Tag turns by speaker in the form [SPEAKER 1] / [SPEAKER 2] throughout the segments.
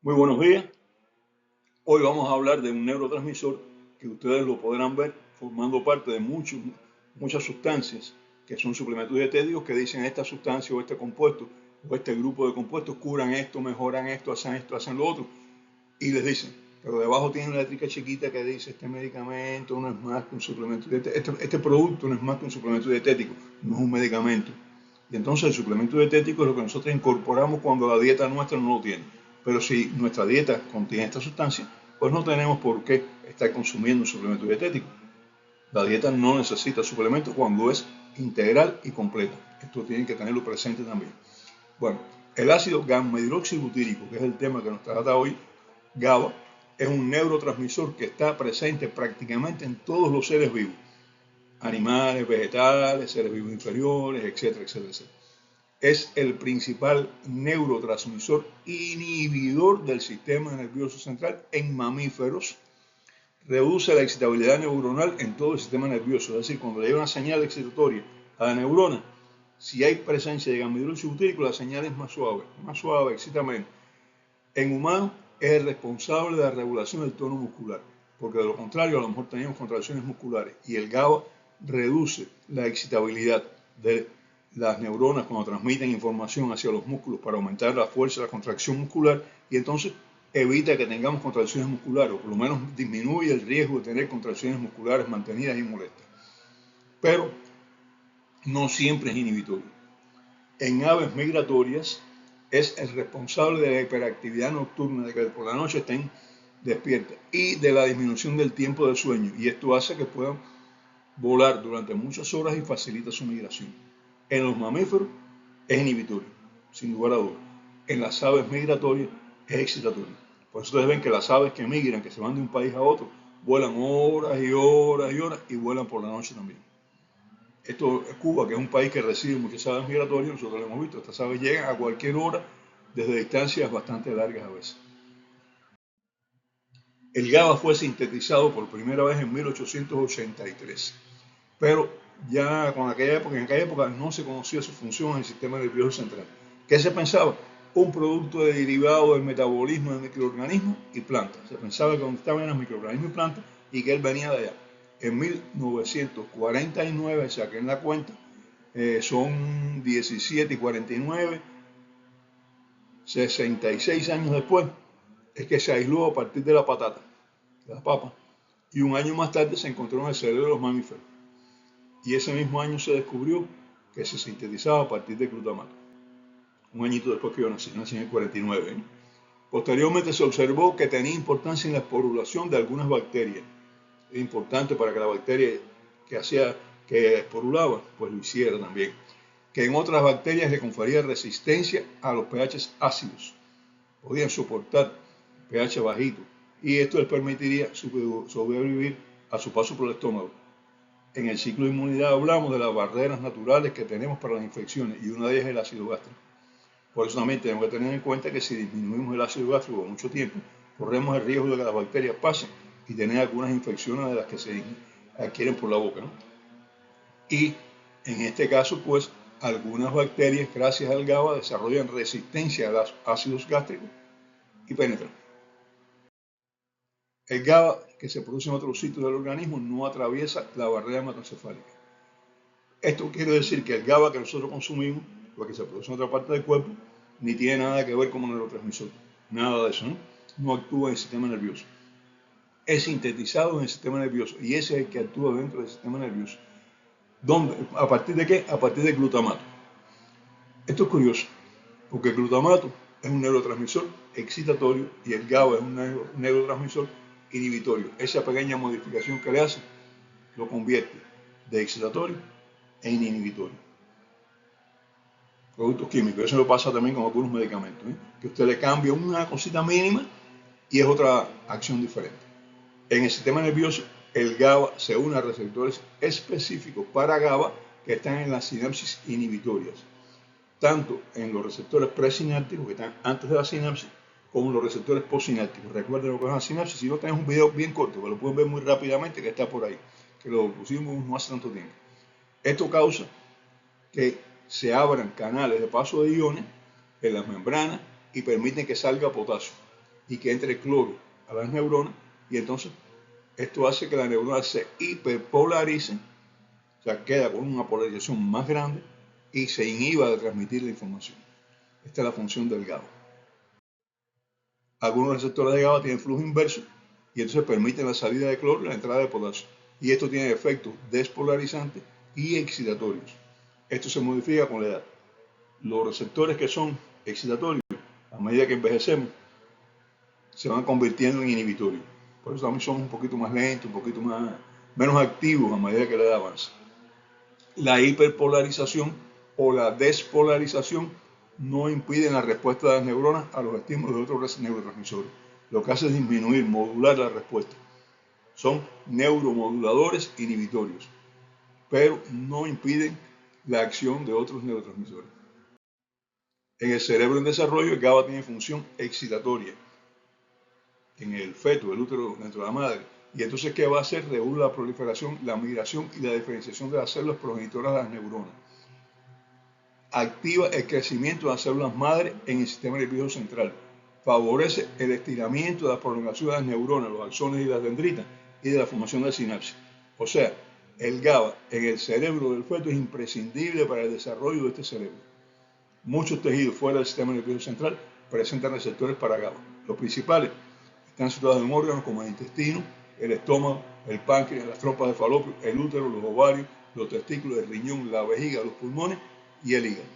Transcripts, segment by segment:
[SPEAKER 1] Muy buenos días. Hoy vamos a hablar de un neurotransmisor que ustedes lo podrán ver formando parte de muchas sustancias que son suplementos dietéticos que dicen esta sustancia o este compuesto o este grupo de compuestos curan esto, hacen lo otro. Y les dicen, pero debajo tiene una letrica chiquita que dice este medicamento no es más que un suplemento dietético, este producto no es más que un suplemento dietético, no es un medicamento. Y entonces el suplemento dietético es lo que nosotros incorporamos cuando la dieta nuestra no lo tiene. Pero si nuestra dieta contiene esta sustancia, pues no tenemos por qué estar consumiendo un suplemento dietético. La dieta no necesita suplementos cuando es integral y completa. Esto tienen que tenerlo presente también. Bueno, el ácido gamma-hidroxibutírico, que es el tema que nos trata hoy, GABA, es un neurotransmisor que está presente prácticamente en todos los seres vivos, animales, vegetales, seres vivos inferiores, etcétera, etcétera, etcétera. Es el principal neurotransmisor inhibidor del sistema nervioso central en mamíferos. Reduce la excitabilidad neuronal en todo el sistema nervioso, es decir, cuando le llega una señal excitatoria a la neurona, si hay presencia de gamma-hidroxibutírico, la señal es más suave, excita menos. En humanos es el responsable de la regulación del tono muscular, porque de lo contrario a lo mejor teníamos contracciones musculares y el GABA reduce la excitabilidad de las neuronas cuando transmiten información hacia los músculos para aumentar la fuerza de la contracción muscular y entonces evita que tengamos contracciones musculares o por lo menos disminuye el riesgo de tener contracciones musculares mantenidas y molestas. Pero no siempre es inhibitorio. En aves migratorias es el responsable de la hiperactividad nocturna, de que por la noche estén despiertas y de la disminución del tiempo de sueño. Y esto hace que puedan volar durante muchas horas y facilita su migración. En los mamíferos es inhibitorio, sin lugar a dudas. En las aves migratorias es excitatorio. Por eso ustedes ven que las aves que migran, que se van de un país a otro, vuelan horas y horas y horas y vuelan por la noche también. Esto es Cuba, que es un país que recibe muchas aves migratorias, nosotros lo hemos visto, estas aves llegan a cualquier hora desde distancias bastante largas a veces. El GABA fue sintetizado por primera vez en 1883, pero ya en aquella época no se conocía su función en el sistema nervioso central. ¿Qué se pensaba? Un producto derivado del metabolismo de microorganismos y plantas. Se pensaba que donde estaban los microorganismos y plantas y que él venía de allá. En 1949, saquen la cuenta, son 17 y 49, 66 años después, es que se aisló a partir de la patata, de la papa, y un año más tarde se encontró en el cerebro de los mamíferos. Y ese mismo año se descubrió que se sintetizaba a partir de glutamato. Un añito después que yo nací en el 49. ¿Eh? Posteriormente se observó que tenía importancia en la esporulación de algunas bacterias. Es importante para que la bacteria que esporulaba, pues lo hiciera también. Que en otras bacterias le confería resistencia a los pH ácidos. Podían soportar pH bajito. Y esto les permitiría sobrevivir a su paso por el estómago. En el ciclo de inmunidad hablamos de las barreras naturales que tenemos para las infecciones y una de ellas es el ácido gástrico. Por eso también tenemos que tener en cuenta que si disminuimos el ácido gástrico por mucho tiempo, corremos el riesgo de que las bacterias pasen y tener algunas infecciones de las que se adquieren por la boca, ¿no? Y en este caso, pues, algunas bacterias, gracias al GABA, desarrollan resistencia a los ácidos gástricos y penetran. El GABA, que se produce en otros sitios del organismo, no atraviesa la barrera hematocefálica. Esto quiere decir que el GABA que nosotros consumimos, lo que se produce en otra parte del cuerpo, ni tiene nada que ver con el neurotransmisor. Nada de eso, ¿no? No actúa en el sistema nervioso. Es sintetizado en el sistema nervioso y ese es el que actúa dentro del sistema nervioso. ¿Dónde? ¿A partir de qué? A partir del glutamato. Esto es curioso, porque el glutamato es un neurotransmisor excitatorio y el GABA es un neurotransmisor inhibitorio. Esa pequeña modificación que le hace lo convierte de excitatorio en inhibitorio. Productos químicos, eso lo pasa también con algunos medicamentos, ¿eh? Que usted le cambia una cosita mínima y es otra acción diferente. En el sistema nervioso, el GABA se une a receptores específicos para GABA que están en las sinapsis inhibitorias, tanto en los receptores presinápticos que están antes de la sinapsis, como en los receptores postsinápticos. Recuerden lo que es una sinapsis, si no tenés un video bien corto, que lo pueden ver muy rápidamente, que está por ahí, que lo pusimos no hace tanto tiempo. Esto causa que se abran canales de paso de iones en las membranas y permiten que salga potasio. y que entre cloro a las neuronas, y entonces esto hace que la neurona se hiperpolarice, o sea, queda con una polarización más grande y se inhiba de transmitir la información. Esta es la función del GABA. Algunos receptores de GABA tienen flujo inverso y entonces permiten la salida de cloro y la entrada de potasio. Y esto tiene efectos despolarizantes y excitatorios. Esto se modifica con la edad. Los receptores que son excitatorios, a medida que envejecemos, se van convirtiendo en inhibitorios. Por eso también somos un poquito más lentos, un poquito menos activos a medida que la edad avanza. La hiperpolarización o la despolarización no impiden la respuesta de las neuronas a los estímulos de otros neurotransmisores. Lo que hace es disminuir, modular la respuesta. Son neuromoduladores inhibitorios, pero no impiden la acción de otros neurotransmisores. En el cerebro en desarrollo, el GABA tiene función excitatoria en el feto, el útero dentro de la madre. Y entonces, ¿qué va a hacer? Regula la proliferación, la migración y la diferenciación de las células progenitoras de las neuronas. Activa el crecimiento de las células madre en el sistema nervioso central. Favorece el estiramiento de la prolongación de las neuronas, los axones y las dendritas, y de la formación de sinapsis. O sea, el GABA en el cerebro del feto es imprescindible para el desarrollo de este cerebro. Muchos tejidos fuera del sistema nervioso central presentan receptores para GABA. Los principales están situados en órganos como el intestino, el estómago, el páncreas, las trompas de falopio, el útero, los ovarios, los testículos, el riñón, la vejiga, los pulmones y el hígado.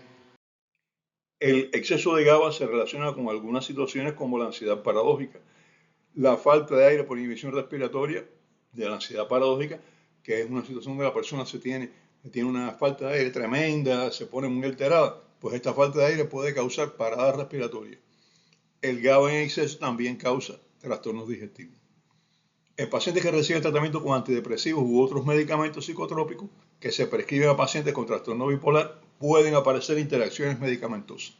[SPEAKER 1] El exceso de GABA se relaciona con algunas situaciones como la ansiedad paradójica, la falta de aire por inhibición respiratoria de la ansiedad paradójica, que es una situación donde la persona tiene una falta de aire tremenda, se pone muy alterada, pues esta falta de aire puede causar parada respiratoria. El GABA en exceso también causa trastornos digestivos. En pacientes que reciben tratamiento con antidepresivos u otros medicamentos psicotrópicos que se prescriben a pacientes con trastorno bipolar, pueden aparecer interacciones medicamentosas.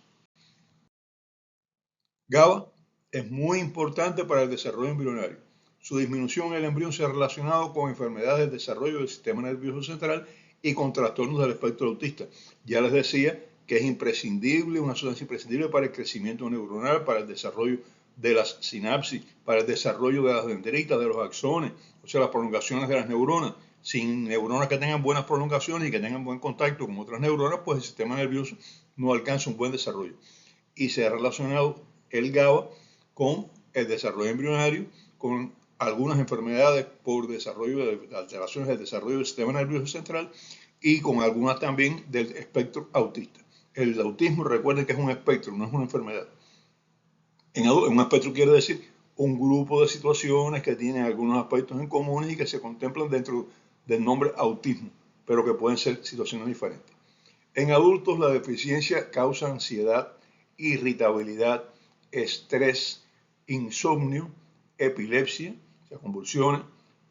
[SPEAKER 1] GABA es muy importante para el desarrollo embrionario. Su disminución en el embrión se ha relacionado con enfermedades del desarrollo del sistema nervioso central y con trastornos del espectro autista. Ya les decía que es imprescindible, una sustancia imprescindible para el crecimiento neuronal, para el desarrollo de las sinapsis, para el desarrollo de las dendritas, de los axones, o sea, las prolongaciones de las neuronas. Sin neuronas que tengan buenas prolongaciones y que tengan buen contacto con otras neuronas, pues el sistema nervioso no alcanza un buen desarrollo. Y se ha relacionado el GABA con el desarrollo embrionario, con algunas enfermedades por desarrollo de alteraciones del desarrollo del sistema nervioso central y con algunas también del espectro autista. El autismo, recuerden que es un espectro, no es una enfermedad. Un espectro quiere decir un grupo de situaciones que tienen algunos aspectos en común y que se contemplan dentro del nombre autismo, pero que pueden ser situaciones diferentes. En adultos, la deficiencia causa ansiedad, irritabilidad, estrés, insomnio, epilepsia, o sea, convulsiones,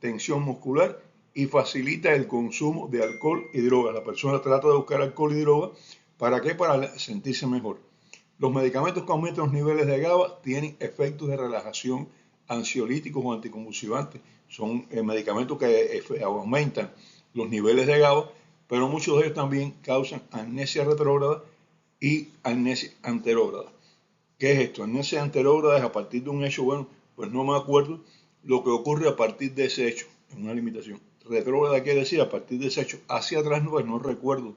[SPEAKER 1] tensión muscular y facilita el consumo de alcohol y drogas. La persona trata de buscar alcohol y drogas. ¿Para qué? Para sentirse mejor. Los medicamentos que aumentan los niveles de GABA tienen efectos de relajación, ansiolíticos o anticonvulsivantes. Son medicamentos que aumentan los niveles de GABA, pero muchos de ellos también causan amnesia retrógrada y amnesia anterógrada. ¿Qué es esto? Amnesia anterógrada es a partir de un hecho, bueno, pues no me acuerdo lo que ocurre a partir de ese hecho, es una limitación. Retrógrada quiere decir a partir de ese hecho hacia atrás, pues no recuerdo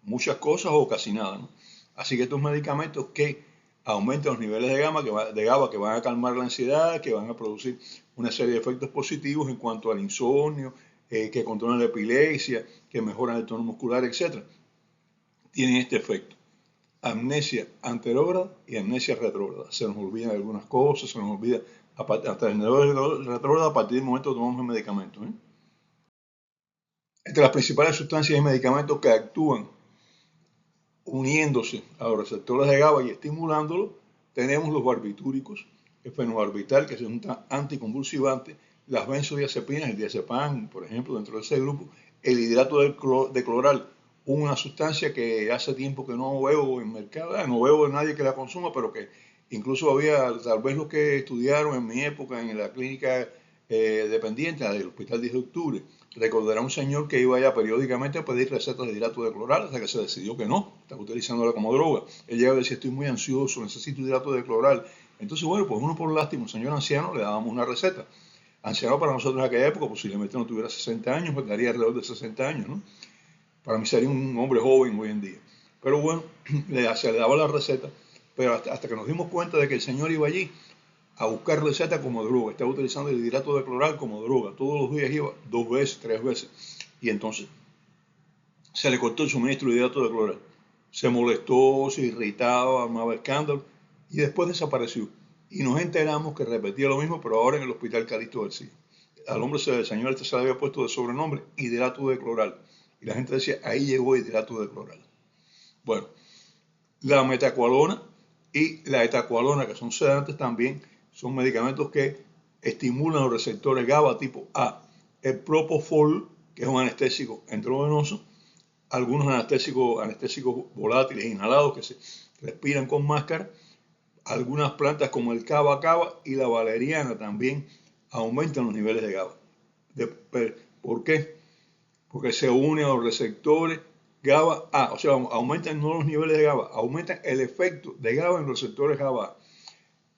[SPEAKER 1] muchas cosas o casi nada, ¿no? Así que estos medicamentos que aumentan los niveles de GABA que van a calmar la ansiedad, que van a producir una serie de efectos positivos en cuanto al insomnio, que controlan la epilepsia, que mejoran el tono muscular, etc. Tienen este efecto. Amnesia anterógrada y amnesia retrógrada. Se nos olvidan algunas cosas, se nos olvida hasta el retrógrada a partir del momento que tomamos el medicamento. Entre las principales sustancias y medicamentos que actúan uniéndose a los receptores de GABA y estimulándolos, tenemos los barbitúricos, el fenobarbital, que es un anticonvulsivante, las benzodiazepinas, el diazepam, por ejemplo, dentro de ese grupo, el hidrato de cloral, una sustancia que hace tiempo que no veo en mercado, no veo a nadie que la consuma, pero que incluso había, tal vez los que estudiaron en mi época en la clínica dependiente del Hospital 10 de Octubre, Recordará un señor que iba allá periódicamente a pedir recetas de hidrato de cloral hasta que se decidió que no, estaba utilizándola como droga. Él llegaba y decía, estoy muy ansioso, necesito hidrato de cloral. Entonces, bueno, pues uno por lástima, un señor anciano, le dábamos una receta. Anciano para nosotros en aquella época, posiblemente no tuviera 60 años, pues daría alrededor de 60 años, ¿no? Para mí sería un hombre joven hoy en día. Pero bueno, se le daba la receta, pero hasta que nos dimos cuenta de que el señor iba allí a buscar receta como droga, estaba utilizando el hidrato de cloral como droga, todos los días iba 2 veces, 3 veces, y entonces se le cortó el suministro de hidrato de cloral. Se molestó, se irritaba, armaba escándalo, y después desapareció. Y nos enteramos que repetía lo mismo, pero ahora en el hospital Calixto García. Al hombre, el señor este se le había puesto de sobrenombre hidrato de cloral. Y la gente decía, ahí llegó hidrato de cloral. Bueno, la metacualona y la etacualona, que son sedantes también, son medicamentos que estimulan los receptores GABA tipo A. El propofol, que es un anestésico endovenoso, algunos anestésicos volátiles inhalados que se respiran con máscara, algunas plantas como el cava cava y la valeriana también aumentan los niveles de GABA. ¿Por qué? Porque se une a los receptores GABA A, o sea, aumentan no los niveles de GABA, aumentan el efecto de GABA en los receptores GABA A.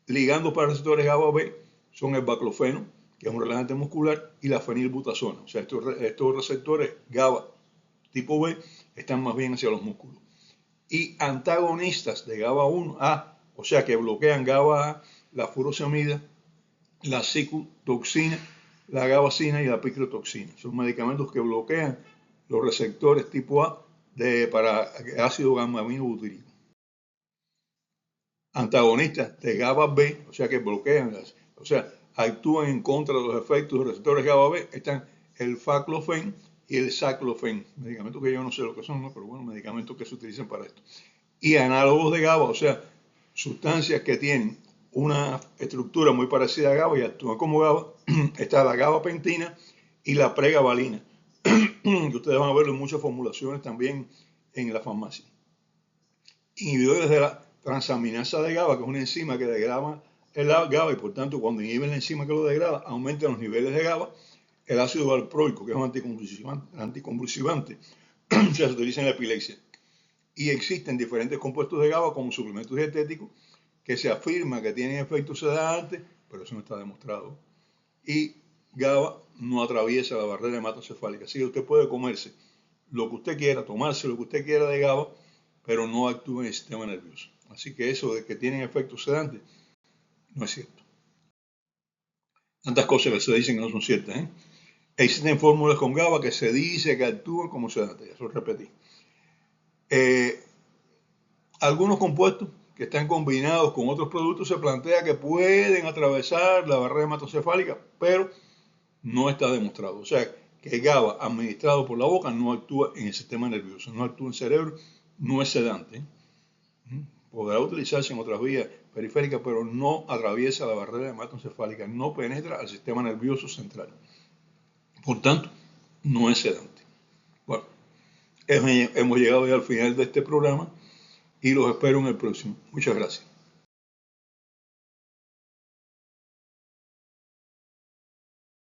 [SPEAKER 1] Ligando para receptores GABA B son el baclofeno, que es un relajante muscular, y la fenilbutazona. O sea, estos receptores GABA tipo B están más bien hacia los músculos. Y antagonistas de GABA 1A, o sea, que bloquean GABA A, la furosemida, la ciclotoxina, la gabacina y la picrotoxina. Son medicamentos que bloquean los receptores tipo A para ácido gamma-aminobutírico. Antagonistas de GABA B, o sea que bloquean, o sea, actúan en contra de los efectos de los receptores GABA B, están el faclofen y el saclofen, medicamentos que yo no sé lo que son, ¿no? Pero bueno, medicamentos que se utilizan para esto. Y análogos de GABA, o sea, sustancias que tienen una estructura muy parecida a GABA y actúan como GABA, está la gabapentina y la pregabalina, que ustedes van a verlo en muchas formulaciones también en la farmacia. Inhibidores de la transaminasa de GABA, que es una enzima que degrada el GABA y por tanto cuando inhiben la enzima que lo degrada, aumentan los niveles de GABA. El ácido valproico, que es un anticonvulsivante, se utiliza en la epilepsia. Y existen diferentes compuestos de GABA como suplementos dietéticos que se afirma que tienen efectos sedantes, pero eso no está demostrado. Y GABA no atraviesa la barrera hematocefálica. Así que usted puede comerse lo que usted quiera, tomarse lo que usted quiera de GABA, pero no actúa en el sistema nervioso. Así que eso de que tienen efectos sedantes no es cierto. Tantas cosas que se dicen que no son ciertas, ¿eh? Existen fórmulas con GABA que se dice que actúan como sedantes, eso repetí. Algunos compuestos que están combinados con otros productos se plantea que pueden atravesar la barrera hematocefálica, pero no está demostrado. O sea, que el GABA administrado por la boca no actúa en el sistema nervioso, no actúa en el cerebro, no es sedante. Podrá utilizarse en otras vías periféricas, pero no atraviesa la barrera hematocefálica, no penetra al sistema nervioso central. Por tanto, no es sedante. Bueno, hemos llegado ya al final de este programa y los espero en el próximo. Muchas gracias.